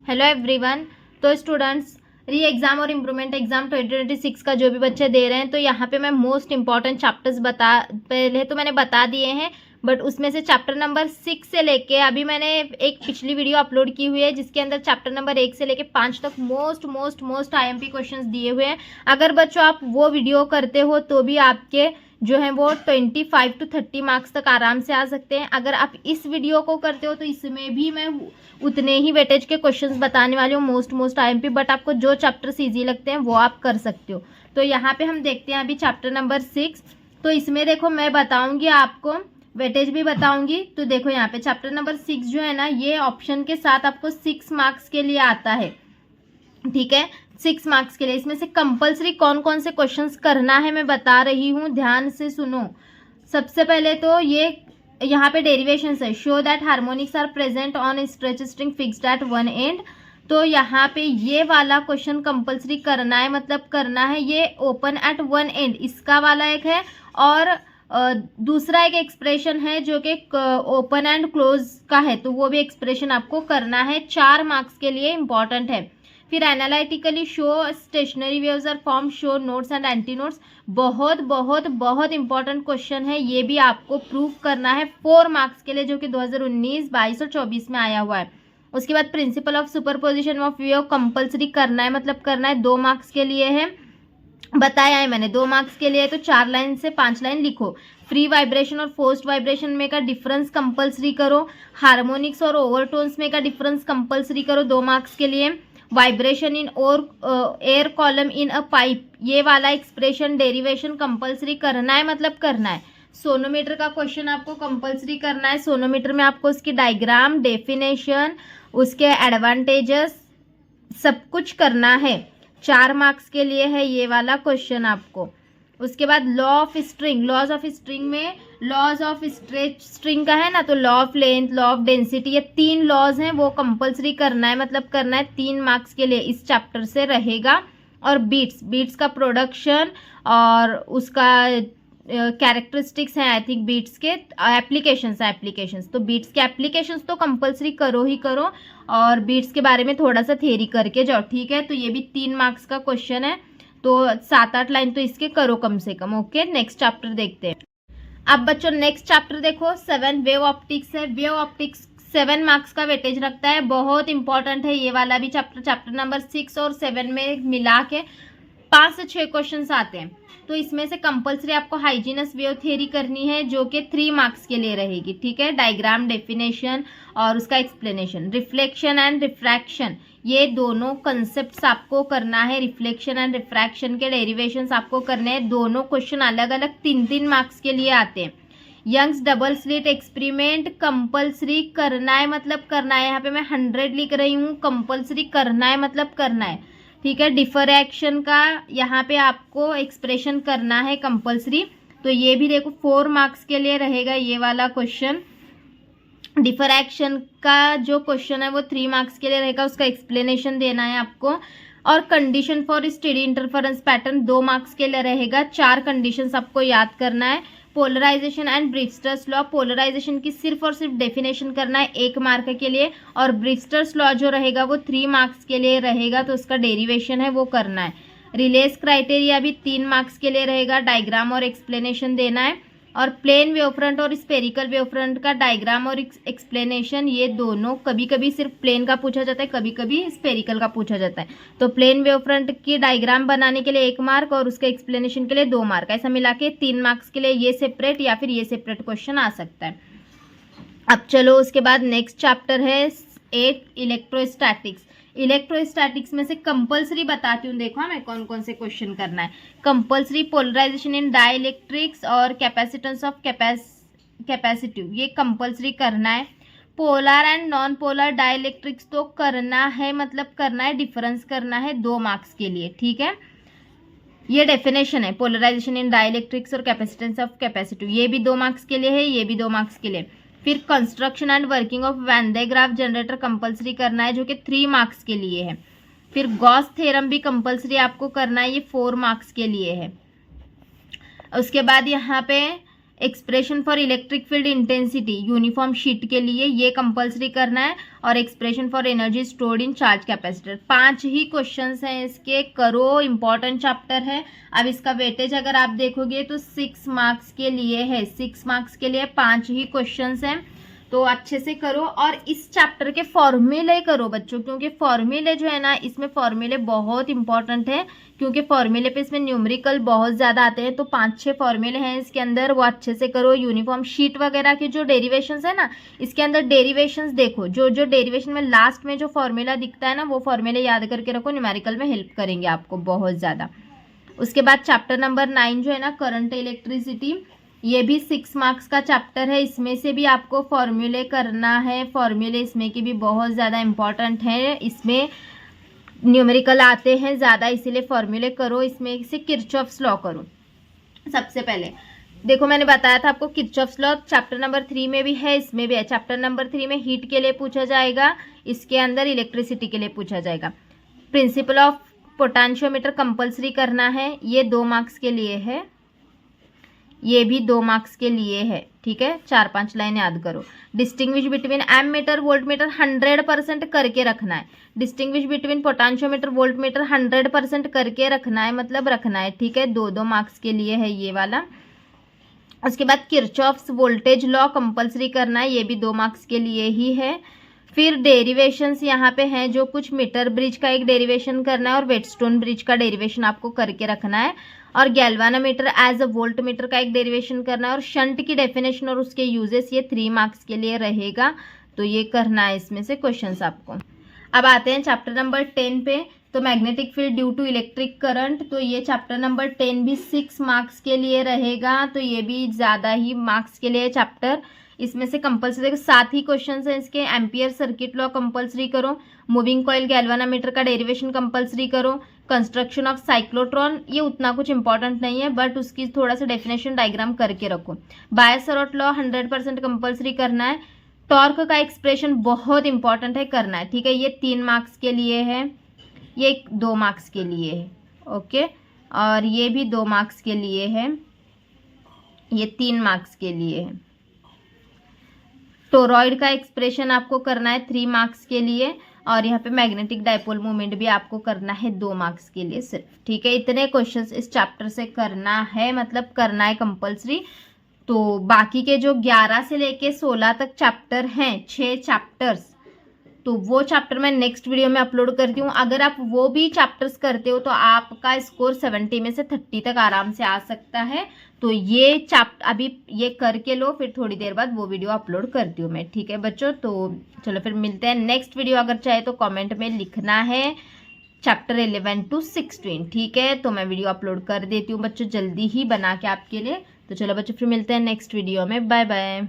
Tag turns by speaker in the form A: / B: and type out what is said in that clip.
A: Hello everyone. तो students, री exam और इम्प्रूवमेंट एग्ज़ाम 2026 का जो भी बच्चे दे रहे हैं, तो यहाँ पे मैं मोस्ट इंपॉर्टेंट चैप्टर्स पहले तो मैंने बता दिए हैं, बट उसमें से चैप्टर नंबर 6 से लेके अभी मैंने एक पिछली वीडियो अपलोड की हुई है जिसके अंदर चैप्टर नंबर 1 से लेके 5 तक मोस्ट आईएमपी क्वेश्चंस दिए हुए हैं। अगर बच्चों आप वो वीडियो करते हो तो भी आपके जो है वो 25 to 30 मार्क्स तक आराम से आ सकते हैं। अगर आप इस वीडियो को करते हो तो इसमें भी मैं उतने ही वेटेज के क्वेश्चंस बताने वाले हूँ, मोस्ट आईएमपी, बट आपको जो चैप्टर्स ईजी लगते हैं वो आप कर सकते हो। तो यहाँ पे हम देखते हैं अभी चैप्टर नंबर 6। तो इसमें देखो मैं बताऊंगी आपको, वेटेज भी बताऊंगी। तो देखो यहाँ पे चैप्टर नंबर 6 जो है ना, ये ऑप्शन के साथ आपको 6 मार्क्स के लिए आता है, ठीक है, 6 मार्क्स के लिए। इसमें से कंपलसरी कौन कौन से क्वेश्चंस करना है मैं बता रही हूँ, ध्यान से सुनो। सबसे पहले तो ये यहाँ पे डेरिवेशंस है। Show that harmonics are present on stretch string fixed at one end. तो यहाँ पे ये वाला क्वेश्चन कंपलसरी करना है, मतलब करना है। ये ओपन एट वन एंड इसका वाला एक है, और दूसरा एक एक्सप्रेशन है जो कि ओपन एंड क्लोज का है, तो वो भी एक्सप्रेशन आपको करना है। 4 मार्क्स के लिए इंपॉर्टेंट है। फिर analytically show stationary waves are form, show nodes and antinodes. बहुत इंपॉर्टेंट क्वेश्चन है, ये भी आपको प्रूव करना है 4 मार्क्स के लिए, जो कि 2019, 22 और 24 में आया हुआ है। उसके बाद principle of superposition of wave compulsory करना है, मतलब करना है, 2 मार्क्स के लिए है, बताया है मैंने 2 मार्क्स के लिए। तो 4 लाइन से 5 लाइन लिखो। फ्री वाइब्रेशन और फोर्स्ड वाइब्रेशन में का डिफरेंस कंपलसरी करो। हार्मोनिक्स और ओवरटोन्स में का डिफरेंस कंपलसरी करो, 2 मार्क्स के लिए। वाइब्रेशन इन और air column in a pipe, ये वाला एक्सप्रेशन डेरिवेशन कंपलसरी करना है, मतलब करना है। सोनोमीटर का क्वेश्चन आपको कंपलसरी करना है। सोनोमीटर में आपको उसकी डायग्राम, डेफिनेशन, उसके एडवांटेजेस सब कुछ करना है। 4 मार्क्स के लिए है ये वाला क्वेश्चन आपको। उसके बाद law of string, laws of string में लॉज ऑफ स्ट्रेच स्ट्रिंग का है ना, तो law of length, law of density, ये 3 लॉज हैं, वो कंपलसरी करना है, मतलब करना है। 3 मार्क्स के लिए इस चैप्टर से रहेगा। और बीट्स का प्रोडक्शन और उसका कैरेक्टरिस्टिक्स हैं, आई थिंक बीट्स के एप्लीकेशंस, तो बीट्स के एप्लीकेशंस तो कंपलसरी करो ही करो, और बीट्स के बारे में थोड़ा सा थ्योरी करके जाओ, ठीक है। तो ये भी 3 मार्क्स का क्वेश्चन है, तो 7-8 लाइन तो इसके करो कम से कम। ओके, नेक्स्ट चैप्टर देखते हैं। अब बच्चों नेक्स्ट चैप्टर देखो, 7 वेव ऑप्टिक्स है। वेव ऑप्टिक्स 7 मार्क्स का वेटेज रखता है, बहुत इंपॉर्टेंट है ये वाला भी चैप्टर नंबर 6 और 7 में मिला के 5 से 6 क्वेश्चन आते हैं। तो इसमें से कंपलसरी आपको हाइजीनस वेव थ्योरी करनी है, जो कि 3 मार्क्स के लिए रहेगी, ठीक है। डायग्राम, डेफिनेशन और उसका एक्सप्लेनेशन। रिफ्लेक्शन एंड रिफ्रैक्शन, ये दोनों कंसेप्ट्स आपको करना है। रिफ्लेक्शन एंड रिफ्रैक्शन के डेरिवेशंस आपको करने हैं। दोनों क्वेश्चन अलग अलग 3-3 मार्क्स के लिए आते हैं। Young's double slit experiment compulsory करना है, मतलब करना है। यहाँ पे मैं 100 लिख रही हूँ, कंपलसरी करना है, मतलब करना है, ठीक है। डिफरेक्शन का यहाँ पे आपको एक्सप्रेशन करना है कंपलसरी, तो ये भी देखो 4 मार्क्स के लिए रहेगा ये वाला क्वेश्चन। डिफरेक्शन का जो क्वेश्चन है वो 3 मार्क्स के लिए रहेगा, उसका एक्सप्लेनेशन देना है आपको। और condition for steady interference pattern 2 marks के लिए रहेगा। 4 कंडीशंस आपको याद करना है। Polarisation and Brewster's law, polarisation की सिर्फ और सिर्फ डेफिनेशन करना है 1 मार्क के लिए, और ब्रिस्टर्स लॉ जो रहेगा वो 3 मार्क्स के लिए रहेगा, तो उसका डेरिवेशन है वो करना है। रिलेस क्राइटेरिया भी 3 मार्क्स के लिए रहेगा, डायग्राम और एक्सप्लेनेशन देना है। और प्लेन वेवफ्रंट और स्पेरिकल वेवफ्रंट का डायग्राम और एक्सप्लेनेशन, ये दोनों कभी कभी सिर्फ प्लेन का पूछा जाता है, कभी कभी स्पेरिकल का पूछा जाता है। तो प्लेन वेवफ्रंट की डायग्राम बनाने के लिए 1 मार्क और उसके एक्सप्लेनेशन के लिए 2 मार्क, ऐसा मिला के 3 मार्क्स के लिए ये सेपरेट या फिर ये सेपरेट क्वेश्चन आ सकता है। अब चलो उसके बाद नेक्स्ट चैप्टर है 8 इलेक्ट्रोस्टैटिक्स। इलेक्ट्रोस्टैटिक्स में से कंपलसरी बताती हूँ, देखो मैं कौन कौन से क्वेश्चन करना है। कंपलसरी पोलराइजेशन इन डाइलेक्ट्रिक्स और कैपेसिटेंस ऑफ कैपेसिटिव, ये कंपलसरी करना है। Polar and non polar dielectrics तो करना है, मतलब करना है, डिफरेंस करना है 2 मार्क्स के लिए, ठीक है। ये डेफिनेशन है, पोलराइजेशन इन डाइलेक्ट्रिक्स और कैपेसिटेंस ऑफ कैपेसिटिव, ये भी 2 मार्क्स के लिए है, ये भी 2 मार्क्स के लिए। फिर construction and working of Van de Graaff generator compulsory करना है, जो कि 3 मार्क्स के लिए है। फिर गॉस थ्योरम भी कंपलसरी आपको करना है, ये 4 मार्क्स के लिए है। उसके बाद यहाँ पे expression for electric field intensity uniform sheet के लिए ये कंपलसरी करना है, और expression for energy stored in charge capacitor. 5 he questions हैं इसके, करो, इंपॉर्टेंट चैप्टर है। अब इसका वेटेज अगर आप देखोगे तो 6 मार्क्स के लिए है, 6 मार्क्स के लिए 5 ही क्वेश्चंस हैं, तो अच्छे से करो। और इस चैप्टर के फॉर्मूले करो बच्चों, क्योंकि फॉर्मूले जो है ना, इसमें फॉर्मूले बहुत इंपॉर्टेंट है, क्योंकि फॉर्मूले पे इसमें न्यूमेरिकल बहुत ज़्यादा आते हैं। तो 5-6 फॉर्मूले हैं इसके अंदर, वो अच्छे से करो। यूनिफॉर्म शीट वगैरह के जो डेरिवेशंस है ना, इसके अंदर डेरिवेशंस देखो, जो जो डेरिवेशन में लास्ट में जो फॉर्मूला दिखता है ना, वो फॉर्मूले याद करके रखो, न्यूमेरिकल में हेल्प करेंगे आपको बहुत ज़्यादा। उसके बाद चैप्टर नंबर 9 जो है ना, करंट इलेक्ट्रिसिटी, ये भी 6 मार्क्स का चैप्टर है। इसमें से भी आपको फॉर्मूले करना है, फॉर्मूले इसमें की भी बहुत ज़्यादा इंपॉर्टेंट है, इसमें न्यूमेरिकल आते हैं ज़्यादा, इसीलिए फॉर्मूले करो। इसमें से किरचॉफ्स लॉ करो। सबसे पहले देखो, मैंने बताया था आपको किरचॉफ्स लॉ चैप्टर नंबर 3 में भी है, इसमें भी है। चैप्टर नंबर 3 में हीट के लिए पूछा जाएगा, इसके अंदर इलेक्ट्रिसिटी के लिए पूछा जाएगा। प्रिंसिपल ऑफ पोटेंशियोमीटर कंपल्सरी करना है, ये 2 मार्क्स के लिए है, ये भी 2 मार्क्स के लिए है, ठीक है। 4-5 लाइन याद करो। डिस्टिंग्विश बिटवीन एमीटर वोल्टमीटर 100% करके रखना है। डिस्टिंग्विश बिटवीन पोटेंशियोमीटर वोल्टमीटर 100% करके रखना है, मतलब रखना है, ठीक है। 2-2 मार्क्स के लिए है ये वाला। उसके बाद किरचॉफ्स वोल्टेज लॉ कंपल्सरी करना है, ये भी 2 मार्क्स के लिए ही है। फिर डेरिवेशंस यहाँ पे हैं, जो कुछ मीटर ब्रिज का एक डेरिवेशन करना है, और वेटस्टोन ब्रिज का डेरिवेशन आपको करके रखना है, और galvanometer as a voltmeter का एक डेरिवेशन करना है, और शंट की डेफिनेशन और उसके यूजेस, ये 3 मार्क्स के लिए रहेगा, तो ये करना है इसमें से क्वेश्चंस आपको। अब आते हैं चैप्टर नंबर 10 पे। तो magnetic field due to electric current, तो ये चैप्टर नंबर 10 भी 6 मार्क्स के लिए रहेगा, तो ये भी ज़्यादा ही मार्क्स के लिए चैप्टर। इसमें से कंपल्सरी 7 ही क्वेश्चंस हैं इसके। एम्पियर सर्किट लॉ कंपल्सरी करो, मूविंग कॉइल गैल्वानोमीटर का डेरिवेशन कंपल्सरी करो, कंस्ट्रक्शन ऑफ साइक्लोट्रॉन, ये उतना कुछ इंपॉर्टेंट नहीं है, बट उसकी थोड़ा सा डेफिनेशन डायग्राम करके रखो। बायस-सावर्त लॉ 100% कंपल्सरी करना है। टॉर्क का एक्सप्रेशन बहुत इंपॉर्टेंट है, करना है, ठीक है। ये 3 मार्क्स के लिए है, ये 2 मार्क्स के लिए है, ओके। और ये भी 2 मार्क्स के लिए है, ये 3 मार्क्स के लिए है। टोरॉइड का एक्सप्रेशन आपको करना है 3 मार्क्स के लिए, और यहाँ पे मैग्नेटिक डायपोल मूवमेंट भी आपको करना है 2 मार्क्स के लिए सिर्फ, ठीक है। इतने क्वेश्चंस इस चैप्टर से करना है, मतलब करना है कंपल्सरी। तो बाकी के जो 11 से लेके 16 तक चैप्टर हैं, 6 चैप्टर्स, तो वो चैप्टर मैं नेक्स्ट वीडियो में अपलोड करती हूँ। अगर आप वो भी चैप्टर्स करते हो तो आपका स्कोर 70 में से 30 तक आराम से आ सकता है। तो ये चैप्टर अभी ये करके लो, फिर थोड़ी देर बाद वो वीडियो अपलोड करती हूँ मैं, ठीक है बच्चों। तो चलो फिर मिलते हैं नेक्स्ट वीडियो। अगर चाहे तो कमेंट में लिखना है चैप्टर 11 to 16, ठीक है। तो मैं वीडियो अपलोड कर देती हूँ बच्चों, जल्दी ही बना के आपके लिए। तो चलो बच्चों फिर मिलते हैं नेक्स्ट वीडियो में, बाय बाय।